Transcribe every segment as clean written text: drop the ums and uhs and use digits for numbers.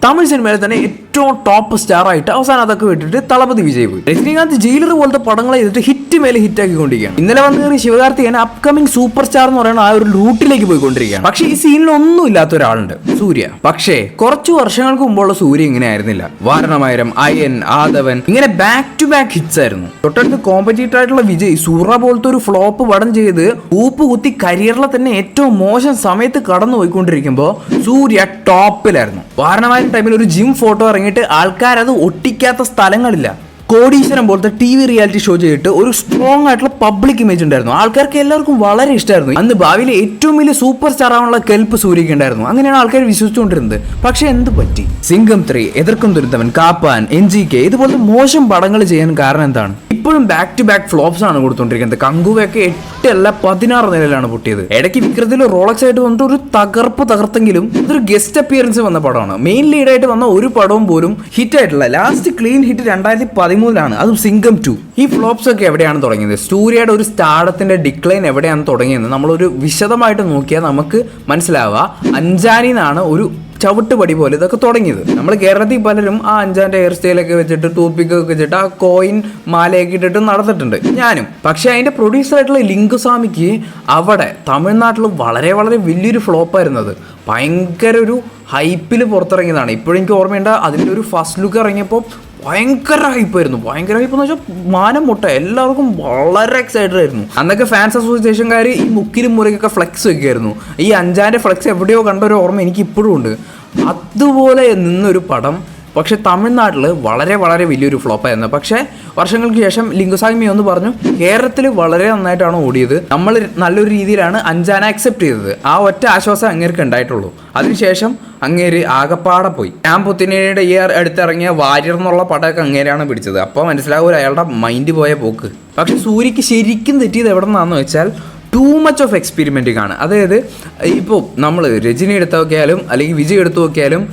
തമിഴ് സിനിമയിൽ തന്നെ ഏറ്റവും ടോപ്പ് സ്റ്റാർ ആയിട്ട് അവസാനം അതൊക്കെ വിട്ടിട്ട് തളപതി വിജയ് പോയി. രജനീകാന്ത് ജയിലർ പോലത്തെ പടങ്ങൾ ചെയ്തിട്ട് ഹിറ്റ് മേലെ ഹിറ്റ് ആക്കിക്കൊണ്ടിരിക്കുകയാണ്. ഇന്നലെ വന്ന് കയറി ശിവകാർത്തികേയൻ അപ്കമിങ് സൂപ്പർ സ്റ്റാർ എന്ന് പറയുന്ന ആ ഒരു റൂട്ടിലേക്ക് പോയിക്കൊണ്ടിരിക്കുകയാണ്. പക്ഷേ ഈ സീനിൽ ഒന്നും ഇല്ലാത്ത ഒരാളുണ്ട്, സൂര്യ. പക്ഷേ കുറച്ചു വർഷങ്ങൾക്ക് മുമ്പുള്ള സൂര്യ ഇങ്ങനെ ആയിരുന്നില്ല. വാരണമായിരം, അയൻ, ആദവൻ ഇങ്ങനെ ബാക്ക് ടു ബാക്ക് ഹിറ്റ്സ് ആയിരുന്നു. തൊട്ടടുത്ത് കോമ്പറ്റീറ്റർ ആയിട്ടുള്ള വിജയ് സൂറ പോലത്തെ ഒരു ഫ്ലോപ്പ് പടം ചെയ്ത് ഊപ്പ് കുത്തി കരിയറിലെ തന്നെ ഏറ്റവും മോശം സമയത്ത് കടന്നു പോയിക്കൊണ്ടിരിക്കുമ്പോൾ സൂര്യ ടോപ്പിലായിരുന്നു. വാരണമായിരം ടൈമിൽ ഒരു ജിം ഫോട്ടോ ഇറങ്ങിയിട്ട് ആൾക്കാരത് ഒട്ടിക്കാത്ത സ്ഥലങ്ങളില്ല. കോടീശ്വരം പോലത്തെ TV റിയാലിറ്റി ഷോ ചെയ്തിട്ട് ഒരു സ്ട്രോങ് ആയിട്ടുള്ള പബ്ലിക് ഇമേജ് ഉണ്ടായിരുന്നു. ആൾക്കാർക്ക് എല്ലാവർക്കും വളരെ ഇഷ്ടമായിരുന്നു. അന്ന് ഭാവിയിൽ ഏറ്റവും വലിയ സൂപ്പർ സ്റ്റാർ ആവാനുള്ള കെൽപ്പ് സൂര്യക്ക് ഉണ്ടായിരുന്നു. അങ്ങനെയാണ് ആൾക്കാർ വിശ്വസിച്ചുകൊണ്ടിരുന്നത്. പക്ഷെ എന്ത് പറ്റി? സിംഗം 3, എതിർക്കും ദുരന്തവൻ, കാപ്പാൻ, NGK ഇതുപോലത്തെ മോശം പടങ്ങൾ ചെയ്യാൻ കാരണം എന്താണ്? ഇപ്പോഴും ബാക്ക് ടു ബാക്ക് ഫ്ലോപ്സ് ആണ് കൊടുത്തോണ്ടിരിക്കുന്നത്. കങ്കുവയൊക്കെ 8 അല്ല 16 നിലയിലാണ് പൊട്ടിയത്. ഇടയ്ക്ക് വിക്രത്തിൽ റോളക്സ് ആയിട്ട് വന്നിട്ട് ഒരു തകർത്തെങ്കിലും ഇതൊരു ഗസ്റ്റ് അപ്പിയറൻസ് വന്ന പടമാണ്. മെയിൻ ലീഡായിട്ട് വന്ന ഒരു പടവും പോലും ഹിറ്റ് ആയിട്ടില്ല. ലാസ്റ്റ് ക്ലീൻ ഹിറ്റ് 2013 അതും സിംഗം 2. ഈ ഫ്ലോപ്സ് ഒക്കെ എവിടെയാണ് തുടങ്ങിയത്? സൂര്യയുടെ ഒരു സ്റ്റാർഡത്തിന്റെ ഡിക്ലൈൻ എവിടെയാണ് തുടങ്ങിയത് നമ്മളൊരു വിശദമായിട്ട് നോക്കിയാൽ നമുക്ക് മനസ്സിലാവുക. അഞ്ചാനിന്നാണ് ഒരു ചവിട്ടുപടി പോലെ ഇതൊക്കെ തുടങ്ങിയത്. നമ്മൾ കേരളത്തിൽ പലരും ആ അഞ്ചാന്റെ ഹെയർ സ്റ്റൈലൊക്കെ വെച്ചിട്ട് ടൂപ്പിക്കൊക്കെ വെച്ചിട്ട് ആ കോയിൻ മാലയൊക്കെ ഇട്ടിട്ട് നടന്നിട്ടുണ്ട്, ഞാനും. പക്ഷെ അതിന്റെ പ്രൊഡ്യൂസർ ആയിട്ടുള്ള ലിംഗുസ്വാമിക്ക് അവിടെ തമിഴ്നാട്ടിൽ വളരെ വളരെ വലിയൊരു ഫ്ലോപ്പായിരുന്നത്. ഭയങ്കര ഒരു ഹൈപ്പിൽ പുറത്തിറങ്ങിയതാണ്. ഇപ്പോഴും എനിക്ക് ഓർമ്മയുണ്ട്, അതിൻ്റെ ഒരു ഫസ്റ്റ് ലുക്ക് ഇറങ്ങിയപ്പോൾ ഭയങ്കര ഹൈപ്പായിരുന്നു. ഭയങ്കര ഹൈപ്പ് എന്ന് വെച്ചാൽ മാനം മുട്ട, എല്ലാവർക്കും വളരെ എക്സൈറ്റഡ് ആയിരുന്നു. അന്നൊക്കെ ഫാൻസ് അസോസിയേഷൻകാർ ഈ മുക്കിലും മുറിക്കൊക്കെ ഫ്ലെക്സ് വെക്കുമായിരുന്നു. ഈ അഞ്ചാൻ്റെ ഫ്ലെക്സ് എവിടെയോ കണ്ട ഒരു ഓർമ്മ എനിക്ക് ഇപ്പോഴും ഉണ്ട്. അതുപോലെ നിന്നൊരു പടം പക്ഷെ തമിഴ്നാട്ടിൽ വളരെ വളരെ വലിയൊരു ഫ്ലോപ്പായിരുന്നു. പക്ഷേ വർഷങ്ങൾക്ക് ശേഷം ലിംഗുസ്വാമി ഒന്ന് പറഞ്ഞു കേരളത്തിൽ വളരെ നന്നായിട്ടാണ് ഓടിയത്, നമ്മൾ നല്ലൊരു രീതിയിലാണ് അഞ്ചാന അക്സെപ്റ്റ് ചെയ്തത്. ആ ഒറ്റ ആശ്വാസം അങ്ങേർക്ക് ഉണ്ടായിട്ടുള്ളൂ. അതിനുശേഷം അങ്ങേര് ആകപ്പാടെ പോയി. പുത്തിനയുടെ ഈ അടുത്തിറങ്ങിയ വാര്യർ എന്നുള്ള പടമൊക്കെ അങ്ങേരാണ് പിടിച്ചത്. അപ്പോൾ മനസ്സിലാവൂല അയാളുടെ മൈൻഡ് പോയ പോക്ക്. പക്ഷെ സൂര്യക്ക് ശരിക്കും തെറ്റിയത് എവിടെ നിന്നാണെന്ന് വെച്ചാൽ ടൂ മച്ച് ഓഫ് എക്സ്പെരിമെൻറ്റിംഗ് ആണ്. അതായത് ഇപ്പോൾ നമ്മൾ രജനി എടുത്തു നോക്കിയാലും അല്ലെങ്കിൽ വിജയ് എടുത്തു നോക്കിയാലും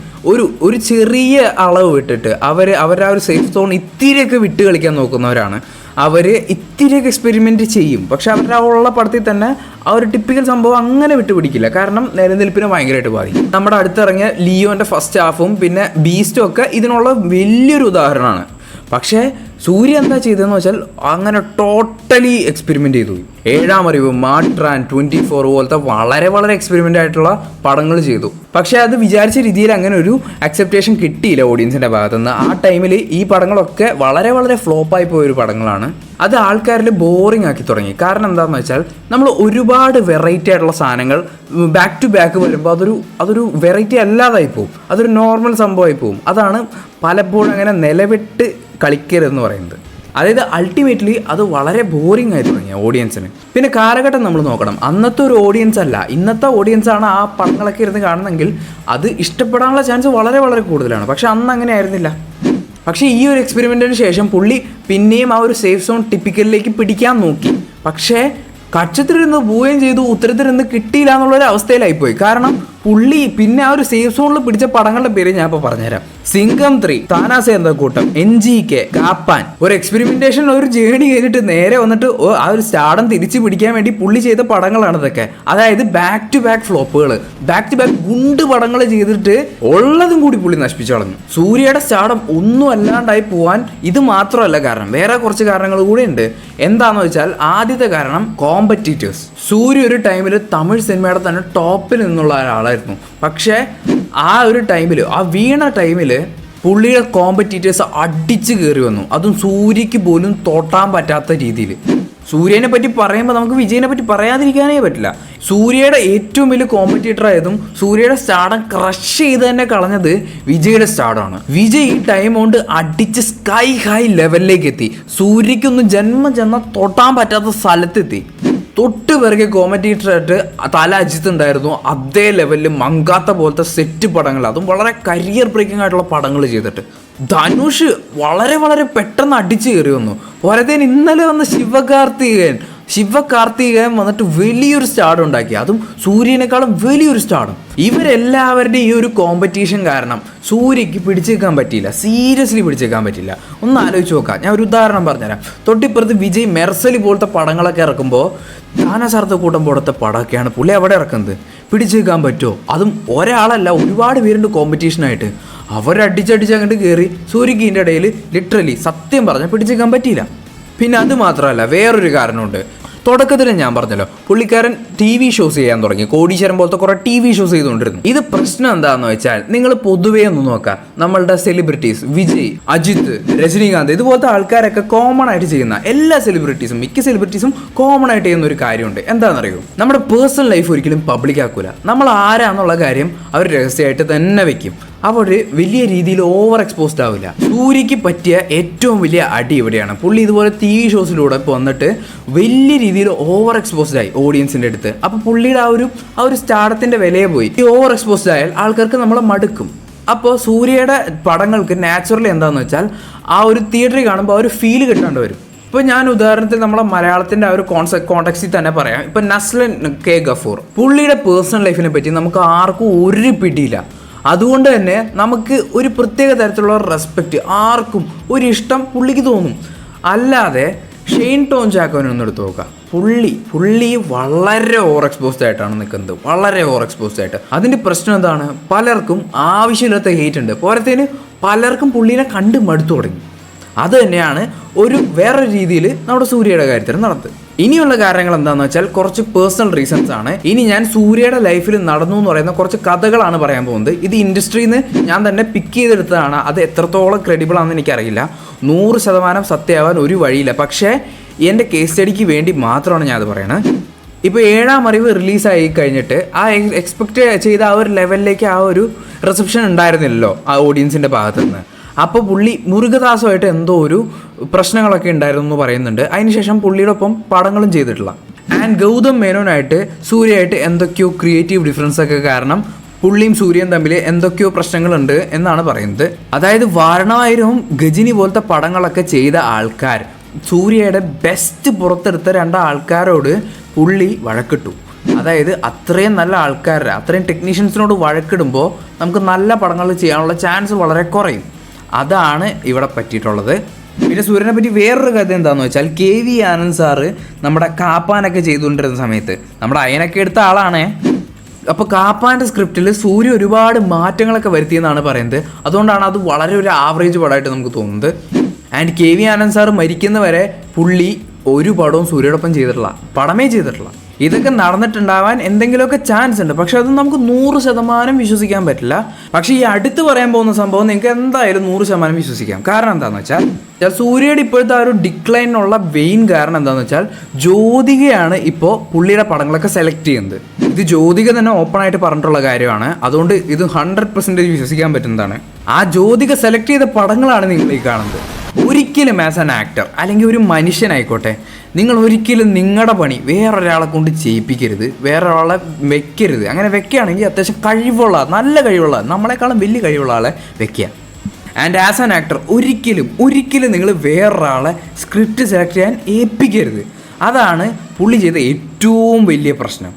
ഒരു ചെറിയ അളവ് വിട്ടിട്ട് അവരുടെ ആ ഒരു സേഫ് സോൺ ഇത്തിരിയൊക്കെ വിട്ട് കളിക്കാൻ നോക്കുന്നവരാണ്. അവർ ഇത്തിരിയൊക്കെ എക്സ്പെരിമെൻറ്റ് ചെയ്യും. പക്ഷെ അവരുടെ ഉള്ള പടത്തിൽ തന്നെ ആ ഒരു ടിപ്പിക്കൽ സംഭവം അങ്ങനെ വിട്ടുപിടിക്കില്ല. കാരണം നിലനിൽപ്പിനെ ഭയങ്കരമായിട്ട് ബാധിക്കും. നമ്മുടെ അടുത്തിറങ്ങിയ ലിയോൻ്റെ ഫസ്റ്റ് ഹാഫും പിന്നെ ബീസ്റ്റും ഒക്കെ ഇതിനുള്ള വലിയൊരു ഉദാഹരണമാണ്. പക്ഷേ സൂര്യ എന്താ ചെയ്തതെന്ന് വെച്ചാൽ അങ്ങനെ ടോട്ടലി എക്സ്പെരിമെൻ്റ് ചെയ്തു. ഏഴാം അറിവ്, മാട്രാൻ, 24 പോലത്തെ വളരെ വളരെ എക്സ്പെരിമെൻ്റ് ആയിട്ടുള്ള പടങ്ങൾ ചെയ്തു. പക്ഷേ അത് വിചാരിച്ച രീതിയിൽ അങ്ങനെ ഒരു അക്സെപ്റ്റേഷൻ കിട്ടിയില്ല ഓഡിയൻസിൻ്റെ ഭാഗത്തുനിന്ന്. ആ ടൈമിൽ ഈ പടങ്ങളൊക്കെ വളരെ വളരെ ഫ്ലോപ്പായി പോയൊരു പടങ്ങളാണ്. അത് ആൾക്കാരിൽ ബോറിംഗ് ആക്കി തുടങ്ങി. കാരണം എന്താണെന്ന് വെച്ചാൽ നമ്മൾ ഒരുപാട് വെറൈറ്റി ആയിട്ടുള്ള സാധനങ്ങൾ ബാക്ക് ടു ബാക്ക് വരുമ്പോൾ അതൊരു വെറൈറ്റി അല്ലാതായി പോകും. അതൊരു നോർമൽ സംഭവമായി പോകും. അതാണ് പലപ്പോഴും അങ്ങനെ നിലവിട്ട് കളിക്കരുതെന്ന് പറയുന്നത്. അതായത് അൾട്ടിമേറ്റ്ലി അത് വളരെ ബോറിംഗ് ആയി തുടങ്ങിയ ഓഡിയൻസിന്. പിന്നെ കാലഘട്ടം നമ്മൾ നോക്കണം. അന്നത്തെ ഒരു ഓഡിയൻസ് അല്ല ഇന്നത്തെ ഓഡിയൻസാണ് ആ പടങ്ങളൊക്കെ ഇരുന്ന് കാണുന്നെങ്കിൽ അത് ഇഷ്ടപ്പെടാനുള്ള ചാൻസ് വളരെ വളരെ കൂടുതലാണ്. പക്ഷെ അന്ന് അങ്ങനെ ആയിരുന്നില്ല. പക്ഷേ ഈ ഒരു എക്സ്പെരിമെൻറ്റിന് ശേഷം പുള്ളി പിന്നെയും ആ ഒരു സേഫ് സോൺ ടിപ്പിക്കലിലേക്ക് പിടിക്കാൻ നോക്കി. പക്ഷേ കക്ഷത്തിലിരുന്ന് പോവുകയും ചെയ്തു, ഉത്തരത്തിലിരുന്ന് കിട്ടിയില്ല എന്നുള്ളൊരു അവസ്ഥയിലായിപ്പോയി. കാരണം പുള്ളി പിന്നെ ആ ഒരു സേഫ് സോണിൽ പിടിച്ച പടങ്ങളുടെ പേര് ഞാൻ ഇപ്പോൾ പറഞ്ഞുതരാം. സിംഗം 3, താനാസേന്തക്കൂട്ടം, NGK, കാപ്പാൻ. ഒരു എക്സ്പെരിമെന്റേഷൻ ഒരു ജേണി കഴിഞ്ഞിട്ട് നേരെ വന്നിട്ട് ആ ഒരു സ്റ്റാർഡം തിരിച്ചു പിടിക്കാൻ വേണ്ടി പുള്ളി ചെയ്ത പടങ്ങളാണ് ഇതൊക്കെ. അതായത് ബാക്ക് ടു ബാക്ക് ഫ്ലോപ്പുകൾ, ബാക്ക് ടു ബാക്ക് ഗുണ്ട് പടങ്ങൾ ചെയ്തിട്ട് ഉള്ളതും കൂടി പുള്ളി നശിപ്പിച്ചു കളഞ്ഞു. സൂര്യയുടെ സ്റ്റാർഡം ഒന്നും അല്ലാണ്ടായി പോവാൻ ഇത് മാത്രമല്ല കാരണം, വേറെ കുറച്ച് കാരണങ്ങൾ കൂടെ ഉണ്ട്. എന്താണെന്ന് വെച്ചാൽ ആദ്യത്തെ കാരണം കോമ്പറ്റീറ്റേഴ്സ്. സൂര്യ ഒരു ടൈമിൽ തമിഴ് സിനിമയുടെ തന്നെ ടോപ്പിൽ നിന്നുള്ള ഒരാളായിരുന്നു. പക്ഷേ ആ ഒരു ടൈമിൽ, ആ വീണ ടൈമിൽ പുള്ളിയുടെ കോമ്പറ്റീറ്റേഴ്സ് അടിച്ച് കയറി വന്നു. അതും സൂര്യക്ക് പോലും തൊട്ടാൻ പറ്റാത്ത രീതിയിൽ. സൂര്യനെ പറ്റി പറയുമ്പോൾ നമുക്ക് വിജയനെ പറ്റി പറയാതിരിക്കാനേ പറ്റില്ല. സൂര്യയുടെ ഏറ്റവും വലിയ കോമ്പറ്റീറ്റർ ആയതും സൂര്യയുടെ സ്റ്റാർഡം ക്രഷ് ചെയ്ത് തന്നെ കളഞ്ഞത് വിജയുടെ സ്റ്റാർഡാണ്. വിജയ് ഈ ടൈം കൊണ്ട് അടിച്ച് സ്കൈ ഹൈ ലെവലിലേക്ക് എത്തി. സൂര്യക്കൊന്നും ജന്മ തൊട്ടാൻ പറ്റാത്ത സ്ഥലത്തെത്തി. തൊട്ട് പിറകെ കോമറ്റേറ്ററായിട്ട് തല അജിത്ത് ഉണ്ടായിരുന്നു. അതേ ലെവലിൽ മങ്കാത്ത പോലത്തെ സെറ്റ് പടങ്ങൾ, അതും വളരെ കരിയർ ബ്രേക്കിംഗ് ആയിട്ടുള്ള പടങ്ങൾ ചെയ്തിട്ട്. ധനുഷ് വളരെ വളരെ പെട്ടെന്ന് അടിച്ചു കയറി വന്നു. പോരത്തേന് ഇന്നലെ വന്ന ശിവകാർത്തികേയൻ വന്നിട്ട് വലിയൊരു സ്റ്റാർഡം ഉണ്ടാക്കി. അതും സൂര്യനേക്കാളും വലിയൊരു സ്റ്റാർഡം. ഇവരെല്ലാവരുടെയും ഈ ഒരു കോമ്പറ്റീഷൻ കാരണം സൂര്യക്ക് പിടിച്ചേക്കാൻ പറ്റിയില്ല. സീരിയസ്ലി പിടിച്ചേക്കാൻ പറ്റില്ല. ഒന്ന് ആലോചിച്ച് നോക്കാം. ഞാൻ ഒരു ഉദാഹരണം പറഞ്ഞുതരാം. തൊട്ടിപ്പുറത്ത് വിജയ് മെർസലി പോലത്തെ പടങ്ങളൊക്കെ ഇറക്കുമ്പോൾ താനാസേന്തക്കൂട്ടം പോലത്തെ പടമൊക്കെയാണ് പുള്ളി അവിടെ ഇറക്കുന്നത്. പിടിച്ചേക്കാൻ പറ്റുമോ? അതും ഒരാളല്ല, ഒരുപാട് പേരുണ്ട് കോമ്പറ്റീഷനായിട്ട്. അവരടിച്ചടിച്ച് അങ്ങോട്ട് കയറി സൂര്യക്ക് ഇതിൻ്റെ ഇടയിൽ ലിറ്ററലി സത്യം പറഞ്ഞാൽ പിടിച്ചേക്കാൻ പറ്റിയില്ല. പിന്നെ അത് മാത്രമല്ല, വേറൊരു കാരണമുണ്ട്. തുടക്കത്തിൽ ഞാൻ പറഞ്ഞല്ലോ, പുള്ളിക്കാരൻ TV ഷോസ് ചെയ്യാൻ തുടങ്ങി. കോടീശ്വരൻ പോലത്തെ കുറേ TV ഷോസ് ചെയ്തുകൊണ്ടിരുന്നു. ഇത് പ്രശ്നം എന്താണെന്ന് വെച്ചാൽ, നിങ്ങൾ പൊതുവേ ഒന്ന് നോക്കാം, നമ്മളുടെ സെലിബ്രിറ്റീസ് വിജയ്, അജിത്ത്, രജനീകാന്ത് ഇതുപോലത്തെ ആൾക്കാരൊക്കെ കോമൺ ആയിട്ട് ചെയ്യുന്ന എല്ലാ സെലിബ്രിറ്റീസും, മിക്ക സെലിബ്രിറ്റീസും കോമൺ ആയിട്ട് ചെയ്യുന്ന ഒരു കാര്യമുണ്ട്. എന്താണെന്നറിയോ? നമ്മുടെ പേഴ്സണൽ ലൈഫ് ഒരിക്കലും പബ്ലിക് ആക്കൂല. നമ്മൾ ആരാന്നുള്ള കാര്യം അവർ രഹസ്യമായിട്ട് തന്നെ വെക്കും. അവർ വലിയ രീതിയിൽ ഓവർ എക്സ്പോസ്ഡ് ആവില്ല. സൂര്യക്ക് പറ്റിയ ഏറ്റവും വലിയ അടി ഇവിടെയാണ്. പുള്ളി ഇതുപോലെ TV ഷോസിലൂടെ വന്നിട്ട് വലിയ രീതിയിൽ ഓവർ എക്സ്പോസ്ഡ് ആയി ഓഡിയൻസിൻ്റെ അടുത്ത്. അപ്പോൾ പുള്ളിയുടെ ആ ഒരു സ്റ്റാർഡത്തിൻ്റെ വിലയെ പോയി. ഈ ഓവർ എക്സ്പോസ്ഡ് ആയാൽ ആൾക്കാർക്ക് നമ്മളെ മടുക്കും. അപ്പോൾ സൂര്യയുടെ പടങ്ങൾക്ക് നാച്ചുറലി എന്താണെന്ന് വെച്ചാൽ, ആ ഒരു തിയേറ്ററിൽ കാണുമ്പോൾ ആ ഒരു ഫീല് കിട്ടാണ്ട് വരും. ഇപ്പോൾ ഞാൻ ഉദാഹരണത്തിന് നമ്മളെ മലയാളത്തിൻ്റെ ആ ഒരു കോണ്ടെക്സ്റ്റിൽ തന്നെ പറയാം. ഇപ്പം നസ്ലൻ K ഗഫൂർ, പുള്ളിയുടെ പേഴ്സണൽ ലൈഫിനെ പറ്റി നമുക്ക് ആർക്കും ഒരു പിടിയില്ല. അതുകൊണ്ട് തന്നെ നമുക്ക് ഒരു പ്രത്യേക തരത്തിലുള്ള റെസ്പെക്റ്റ്, ആർക്കും ഒരു ഇഷ്ടം പുള്ളിക്ക് തോന്നും. അല്ലാതെ ഷെയ്ൻ ടോം ചാക്കോനൊന്നും എടുത്ത് നോക്കുക, പുള്ളി വളരെ ഓവർ എക്സ്പോസ്ഡ് ആയിട്ടാണ് നിൽക്കുന്നത്, വളരെ ഓവർ എക്സ്പോസ്ഡ് ആയിട്ട്. അതിൻ്റെ പ്രശ്നം എന്താണ്? പലർക്കും ആവശ്യമില്ലാത്ത ഹേറ്റ് ഉണ്ട്. പോരത്തേന് പലർക്കും പുള്ളീനെ കണ്ട് മടുത്തു തുടങ്ങി. അത് തന്നെയാണ് വേറൊരു രീതിയിൽ നമ്മുടെ സൂര്യയുടെ കാര്യത്തിൽ നടത്തുന്നത്. ഇനിയുള്ള കാര്യങ്ങൾ എന്താണെന്ന് വെച്ചാൽ കുറച്ച് പേഴ്സണൽ റീസൺസ് ആണ്. ഇനി ഞാൻ സൂര്യയുടെ ലൈഫിൽ നടന്നു എന്ന് പറയുന്ന കുറച്ച് കഥകളാണ് പറയാൻ പോകുന്നത്. ഇത് ഇൻഡസ്ട്രിയിൽ നിന്ന് ഞാൻ തന്നെ പിക്ക് ചെയ്തെടുത്തതാണ്. അത് എത്രത്തോളം ക്രെഡിബിൾ ആണെന്ന് എനിക്കറിയില്ല. 100% സത്യമാവാൻ ഒരു വഴിയില്ല. പക്ഷേ എൻ്റെ കേസ് സ്റ്റഡിക്ക് വേണ്ടി മാത്രമാണ് ഞാൻ അത് പറയണത്. ഇപ്പോൾ 7ാം അറിവ് റിലീസായി കഴിഞ്ഞിട്ട് ആ എക്സ്പെക്റ്റ് ചെയ്ത ആ ഒരു ലെവലിലേക്ക് ആ ഒരു റിസപ്ഷൻ ഉണ്ടായിരുന്നില്ലല്ലോ ആ ഓഡിയൻസിൻ്റെ ഭാഗത്തു നിന്ന്. അപ്പോൾ പുള്ളി മുരുകദാസുമായിട്ട് എന്തോ ഒരു പ്രശ്നങ്ങളൊക്കെ ഉണ്ടായിരുന്നു എന്ന് പറയുന്നുണ്ട്. അതിനുശേഷം പുള്ളിയുടെ ഒപ്പം പടങ്ങളും ചെയ്തിട്ടില്ല. ആൻഡ് ഗൗതം മേനോനായിട്ട് സൂര്യയായിട്ട് എന്തൊക്കെയോ ക്രിയേറ്റീവ് ഡിഫറൻസ് ഒക്കെ കാരണം പുള്ളിയും സൂര്യയും തമ്മിൽ എന്തൊക്കെയോ പ്രശ്നങ്ങളുണ്ട് എന്നാണ് പറയുന്നത്. അതായത് വാരണായിരവും ഗജിനി പോലത്തെ പടങ്ങളൊക്കെ ചെയ്ത ആൾക്കാർ സൂര്യയുടെ ബെസ്റ്റ് പുറത്തെടുത്ത 2 ആൾക്കാരോട് പുള്ളി വഴക്കിട്ടു. അതായത് അത്രയും നല്ല ആൾക്കാരുടെ, അത്രയും ടെക്നീഷ്യൻസിനോട് വഴക്കിടുമ്പോൾ നമുക്ക് നല്ല പടങ്ങൾ ചെയ്യാനുള്ള ചാൻസ് വളരെ കുറയും. അതാണ് ഇവിടെ പറ്റിയിട്ടുള്ളത്. പിന്നെ സൂര്യനെ പറ്റി വേറൊരു കഥ എന്താണെന്ന് വെച്ചാൽ, KV ആനന്ദ് സാറ് നമ്മുടെ കാപ്പാനൊക്കെ ചെയ്തുകൊണ്ടിരുന്ന സമയത്ത് നമ്മുടെ അയനൊക്കെ എടുത്ത ആളാണേ. അപ്പോൾ കാപ്പാൻ്റെ സ്ക്രിപ്റ്റിൽ സൂര്യ ഒരുപാട് മാറ്റങ്ങളൊക്കെ വരുത്തിയെന്നാണ് പറയുന്നത്. അതുകൊണ്ടാണ് അത് വളരെ ഒരു ആവറേജ് പടമായിട്ട് നമുക്ക് തോന്നുന്നത്. ആൻഡ് KV ആനന്ദ് സാറ് മരിക്കുന്നവരെ പുള്ളി ഒരു പടവും സൂര്യയോടൊപ്പം പടമേ ചെയ്തിട്ടില്ല. ഇതൊക്കെ നടന്നിട്ടുണ്ടാവാൻ എന്തെങ്കിലുമൊക്കെ ചാൻസ് ഉണ്ട്. പക്ഷെ അത് നമുക്ക് 100% വിശ്വസിക്കാൻ പറ്റില്ല. പക്ഷേ ഈ അടുത്ത് പറയാൻ പോകുന്ന സംഭവം നിങ്ങൾക്ക് എന്തായാലും 100% വിശ്വസിക്കാം. കാരണം എന്താണെന്ന് വെച്ചാൽ സൂര്യയുടെ ഇപ്പോഴത്തെ ആ ഒരു ഡിക്ലൈനുള്ള വെയിൻ കാരണം എന്താണെന്ന് വെച്ചാൽ, ജ്യോതികയാണ് ഇപ്പോൾ പുള്ളിയുടെ പടങ്ങളൊക്കെ സെലക്ട് ചെയ്യുന്നത്. ഇത് ജ്യോതിക തന്നെ ഓപ്പൺ ആയിട്ട് പറഞ്ഞിട്ടുള്ള കാര്യമാണ്. അതുകൊണ്ട് ഇത് 100% വിശ്വസിക്കാൻ പറ്റുന്നതാണ്. ആ ജ്യോതിക സെലക്ട് ചെയ്ത പടങ്ങളാണ് നിങ്ങൾ ഈ കാണുന്നത്. ഒരിക്കലും ആസ് ആൻ ആക്ടർ അല്ലെങ്കിൽ ഒരു മനുഷ്യനായിക്കോട്ടെ, നിങ്ങൾ ഒരിക്കലും നിങ്ങളുടെ പണി വേറൊരാളെ കൊണ്ട് ചെയ്യിപ്പിക്കരുത്, വേറൊരാളെ വെക്കരുത്. അങ്ങനെ വെക്കുകയാണെങ്കിൽ അത്യാവശ്യം കഴിവുള്ള, നല്ല കഴിവുള്ള, നമ്മളെക്കാളും വലിയ കഴിവുള്ള ആളെ വെക്കുക. ആൻഡ് ആസ് ആൻ ആക്ടർ ഒരിക്കലും നിങ്ങൾ വേറൊരാളെ സ്ക്രിപ്റ്റ് സെലക്ട് ചെയ്യാൻ ഏൽപ്പിക്കരുത്. അതാണ് പുള്ളി ചെയ്ത ഏറ്റവും വലിയ പ്രശ്നം.